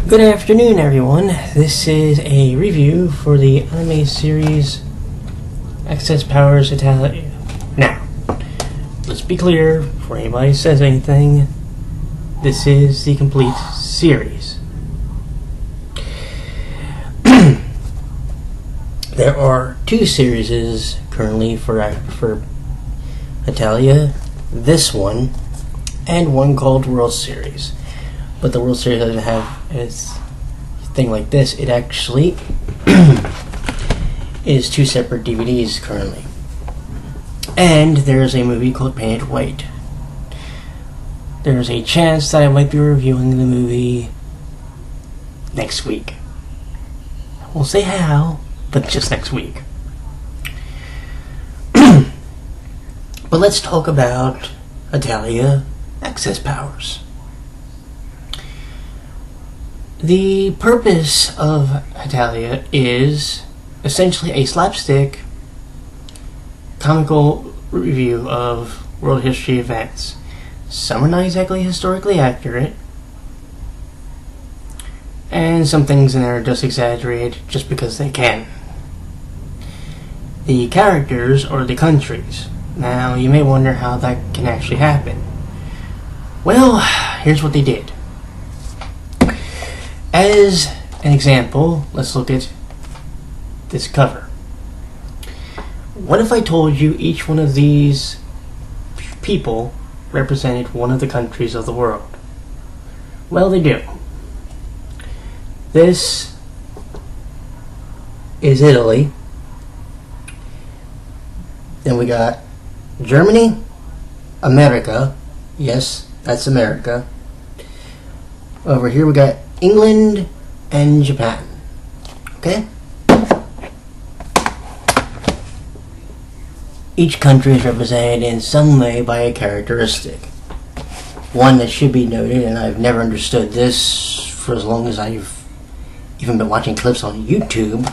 Good afternoon, everyone. This is a review for the anime series Access Powers Hetalia. Now, let's be clear before anybody says anything. This is the complete series. There are two series currently for Hetalia. This one and one called World Series. But the World Series doesn't have a thing like this. It actually is two separate DVDs currently. And there's a movie called Painted White. There's a chance that I might be reviewing the movie next week. I won't say how, but just next week. But let's talk about Hetalia Access Powers. The purpose of Hetalia is essentially a slapstick, comical review of world history events. Some are not exactly historically accurate, and some things in there are just exaggerated just because they can. The characters are the countries. Now, you may wonder how that can actually happen. Well, here's what they did. As an example, let's look at this cover. What if I told you each one of these people represented one of the countries of the world? Well, they do. This is Italy. Then we got Germany, America. Yes, that's America. Over here we got England and Japan. Okay? Each country is represented in some way by a characteristic. One that should be noted, and I've never understood this for as long as I've even been watching clips on YouTube,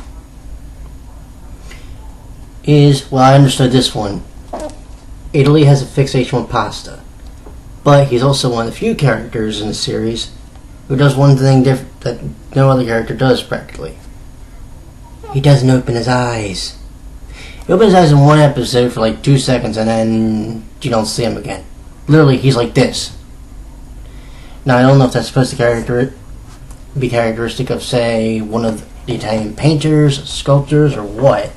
is, well, I understood this one. Italy has a fixation with pasta. But he's also one of the few characters in the series who does one thing different that no other character does practically. He doesn't open his eyes. He opens his eyes in one episode for like 2 seconds and then you don't see him again. Literally, he's like this. Now, I don't know if that's supposed to be characteristic of, say, one of the Italian painters, sculptors, or what.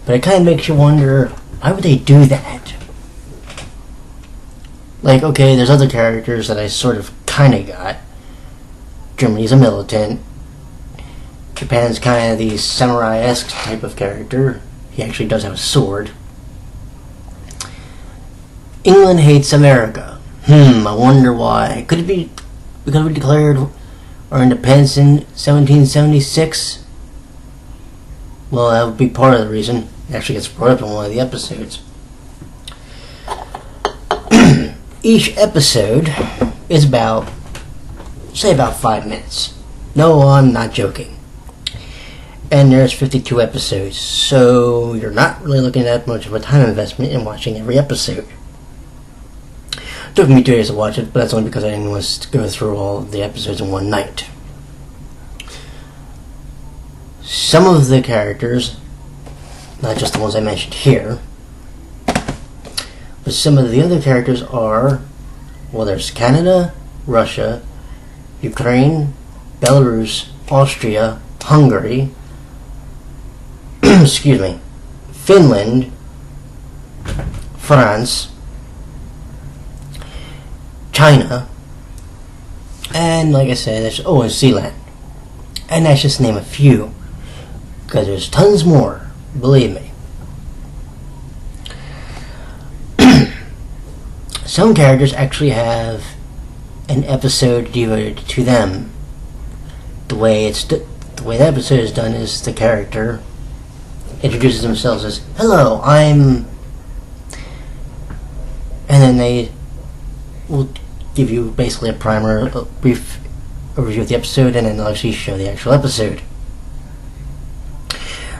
But it kind of makes you wonder, why would they do that? Like, okay, there's other characters that I sort of kind of got. Germany's a militant. Japan's kind of the samurai-esque type of character. He actually does have a sword. England hates America. I wonder why. Could it be because we declared our independence in 1776? Well, that would be part of the reason. It actually gets brought up in one of the episodes. Each episode is about 5 minutes. No, I'm not joking. And there's 52 episodes, so you're not really looking at that much of a time investment in watching every episode. It took me 2 days to watch it, but that's only because I didn't want to go through all of the episodes in one night. Some of the characters, not just the ones I mentioned here, but some of the other characters are, well, there's Canada, Russia, Ukraine, Belarus, Austria, Hungary, excuse me, Finland, France, China, and like I said, there's, and Sealand. And that's just to name a few, because there's tons more, believe me. Some characters actually have an episode devoted to them. The way the the episode is done is the character introduces themselves as, "Hello, I'm," and then they will give you basically a primer, a brief overview of the episode, and then they'll actually show the actual episode.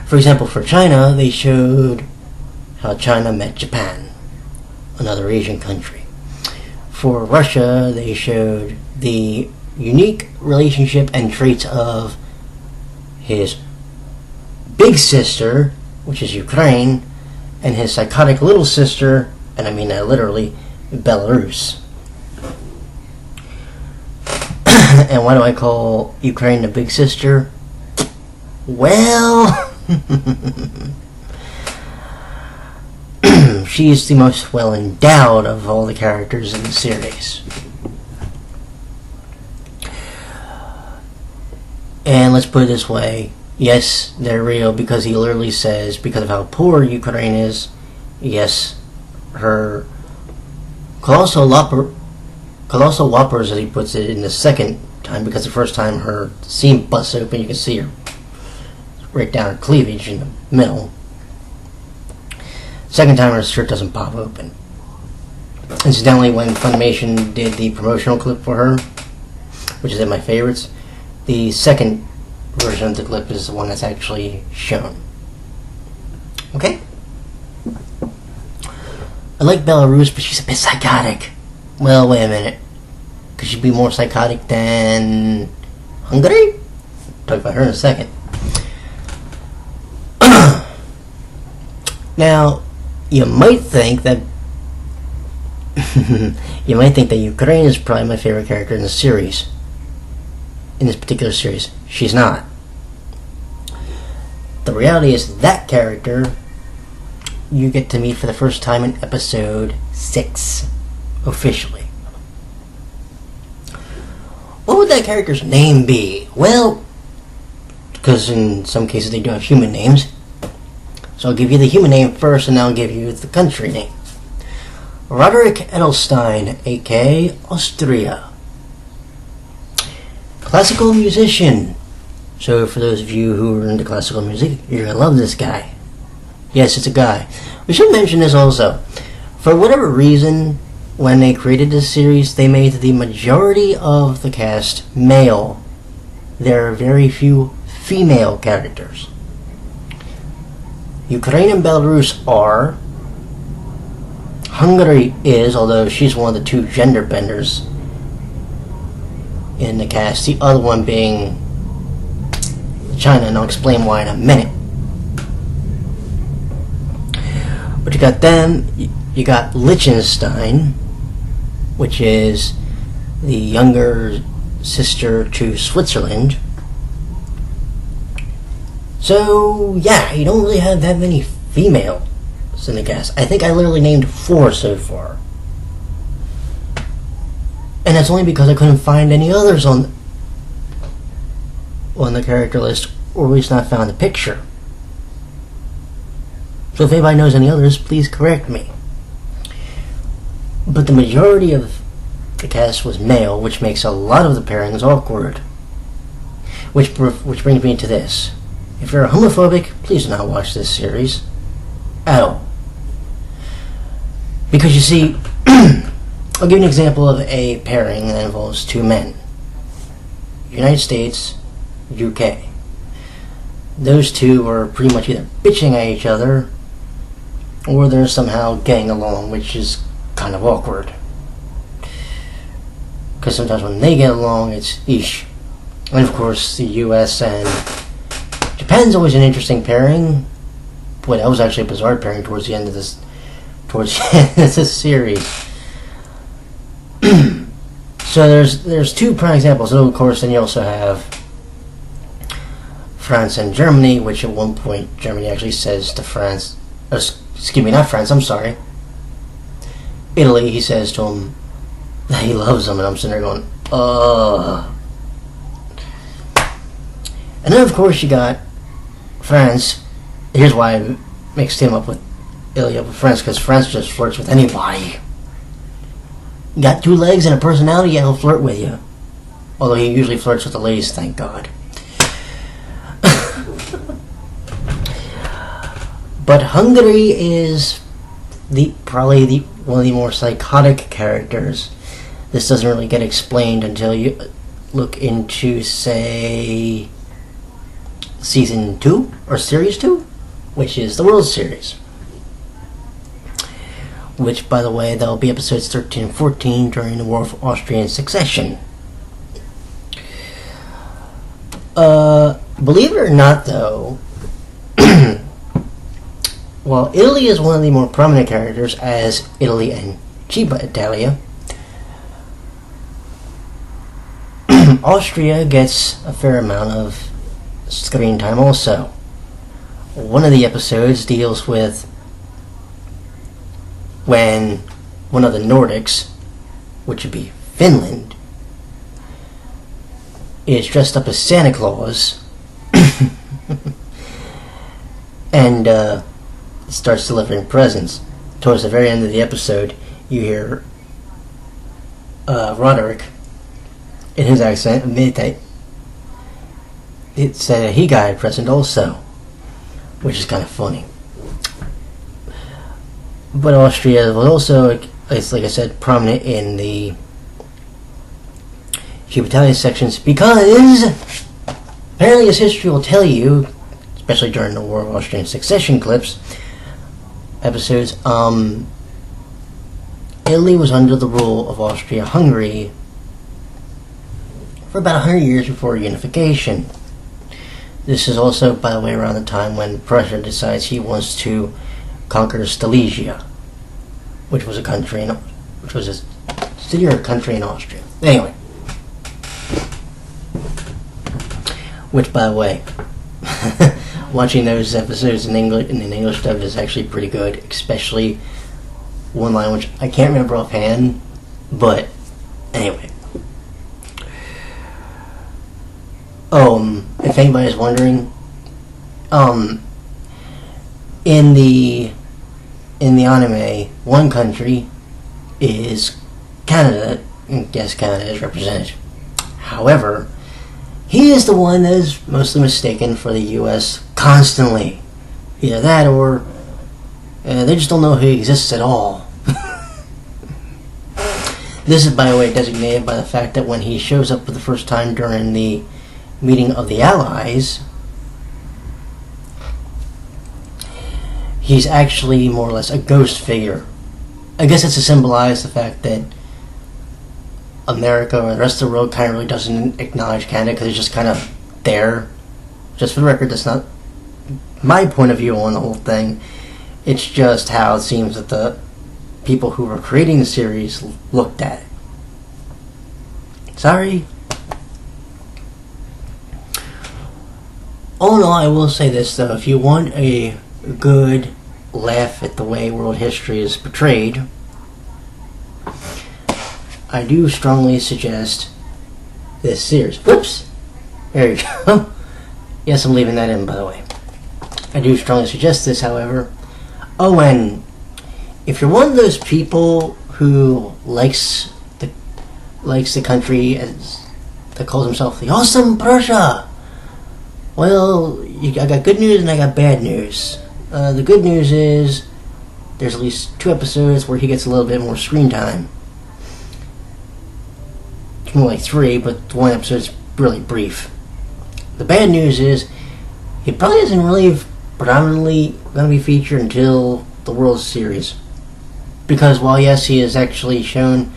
For example, for China, they showed how China met Japan, another Asian country. For Russia, they showed the unique relationship and traits of his big sister, which is Ukraine, and his psychotic little sister, and I mean that literally, Belarus. And why do I call Ukraine the big sister? Well, she's the most well endowed of all the characters in the series. And let's put it this way, yes, they're real, because he literally says, because of how poor Ukraine is, yes, her colossal whoppers, as he puts it, in the second time, because the first time her seam busts open, you can see her right down her cleavage in the middle. Second time her shirt doesn't pop open. Incidentally, when Funimation did the promotional clip for her, which is in my favorites, the second version of the clip is the one that's actually shown. Okay? I like Belarus, but she's a bit psychotic. Well, wait a minute. Could she be more psychotic than Hungary? Talk about her in a second. Now, you might think that Ukraine is probably my favorite character in the series. In this particular series, she's not. The reality is that character you get to meet for the first time in episode 6, officially. What would that character's name be? Well, because in some cases they do have human names. So I'll give you the human name first, and then I'll give you the country name. Roderick Edelstein, aka Austria. Classical musician. So for those of you who are into classical music, you're going to love this guy. Yes, it's a guy. We should mention this also. For whatever reason, when they created this series, they made the majority of the cast male. There are very few female characters. Ukraine and Belarus are. Hungary is, although she's one of the two gender benders in the cast. The other one being China, and I'll explain why in a minute. But you got them, you got Liechtenstein, which is the younger sister to Switzerland. So, yeah, you don't really have that many females in the cast. I think I literally named 4 so far. And that's only because I couldn't find any others on the character list, or at least not found a picture. So if anybody knows any others, please correct me. But the majority of the cast was male, which makes a lot of the pairings awkward. Which brings me to this. If you're homophobic, please do not watch this series at all. Because you see, I'll give you an example of a pairing that involves 2 men. United States, UK. Those two are pretty much either bitching at each other, or they're somehow getting along, which is kind of awkward. Because sometimes when they get along, it's eesh. And of course, the US and Japan's always an interesting pairing. Boy, that was actually a bizarre pairing towards the end of this series. So there's 2 prime examples. So of course, then you also have France and Germany, which at one point Germany actually says to France, excuse me, not France, I'm sorry, Italy, he says to him that he loves them, and I'm sitting there going, And then of course you got France. Here's why I mixed him up with Italy up with France, because France just flirts with anybody. You got 2 legs and a personality, yeah, he'll flirt with you. Although he usually flirts with the ladies, thank God. But Hungary is probably one of the more psychotic characters. This doesn't really get explained until you look into, say, Season 2, or Series 2, which is the World Series. Which, by the way, that'll be episodes 13 and 14 during the War of Austrian Succession. Believe it or not, though, while Italy is one of the more prominent characters as Italy and Ciba Italia, Austria gets a fair amount of screen time also. One of the episodes deals with when one of the Nordics, which would be Finland, is dressed up as Santa Claus and starts delivering presents. Towards the very end of the episode, you hear Roderick, in his accent, admit that it said he got a present also, which is kind of funny. But Austria was also, like I said, prominent in the Hetalia sections because, apparently as history will tell you, especially during the War of Austrian Succession episodes, Italy was under the rule of Austria-Hungary for about 100 years before unification. This is also, by the way, around the time when Prussia decides he wants to conquer Silesia, which was a city or a country in Austria. Anyway, which, by the way, watching those episodes in English dub is actually pretty good, especially one line which I can't remember offhand, but anyway. If anybody's wondering, in the anime, one country is Canada, and yes, Canada is represented. However, he is the one that is mostly mistaken for the U.S. constantly. Either that or they just don't know he exists at all. This is, by the way, designated by the fact that when he shows up for the first time during the meeting of the Allies, he's actually more or less a ghost figure. I guess it's to symbolize the fact that America or the rest of the world kind of really doesn't acknowledge Canada because it's just kind of there. Just for the record, that's not my point of view on the whole thing. It's just how it seems that the people who were creating the series looked at it. Sorry. All in all, I will say this though, if you want a good laugh at the way world history is portrayed, I do strongly suggest this series. Whoops! There you go. Yes, I'm leaving that in, by the way. I do strongly suggest this, however. Oh, and if you're one of those people who likes the country that calls himself the Awesome Prussia, well, I got good news and I got bad news. The good news is there's at least 2 episodes where he gets a little bit more screen time. It's more like 3, but one episode's really brief. The bad news is he probably isn't really predominantly going to be featured until the World Series. Because while yes, he is actually shown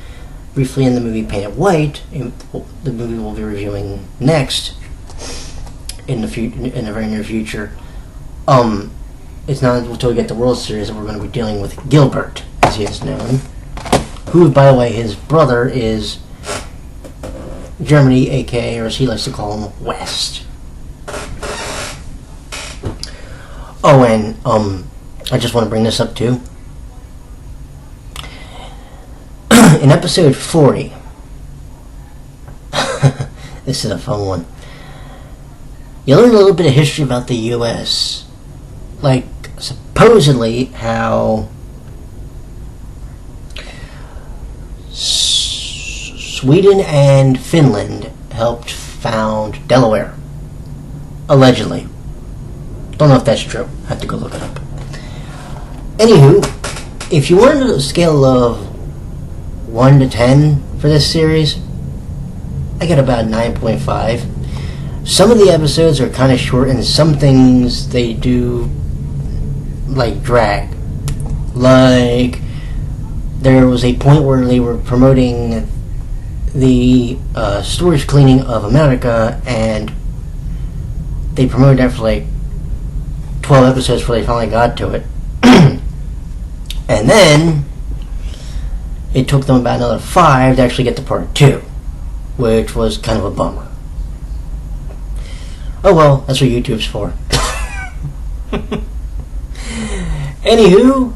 briefly in the movie Painted White, the movie we'll be reviewing next in the very near future, it's not until we get the World Series that we're going to be dealing with Gilbert, as he is known, who, by the way, his brother is Germany, aka, or as he likes to call him, West. Oh, and I just want to bring this up too. In episode 40, this is a fun one. You learn a little bit of history about the U.S. Like, supposedly, how Sweden and Finland helped found Delaware. Allegedly. Don't know if that's true. I have to go look it up. Anywho, if you wanted a scale of 1 to 10 for this series, I got about 9.5. Some of the episodes are kind of short, and some things they do like drag. Like, there was a point where they were promoting the storage cleaning of America, and they promoted that for like 12 episodes before they finally got to it. And then it took them about another 5 to actually get to part 2, which was kind of a bummer. Oh well, that's what YouTube's for. Anywho,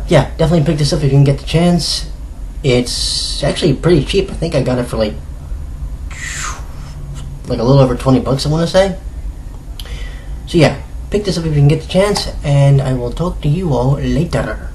yeah, definitely pick this up if you can get the chance. It's actually pretty cheap. I think I got it for like a little over $20, I want to say. So yeah, pick this up if you can get the chance, and I will talk to you all later.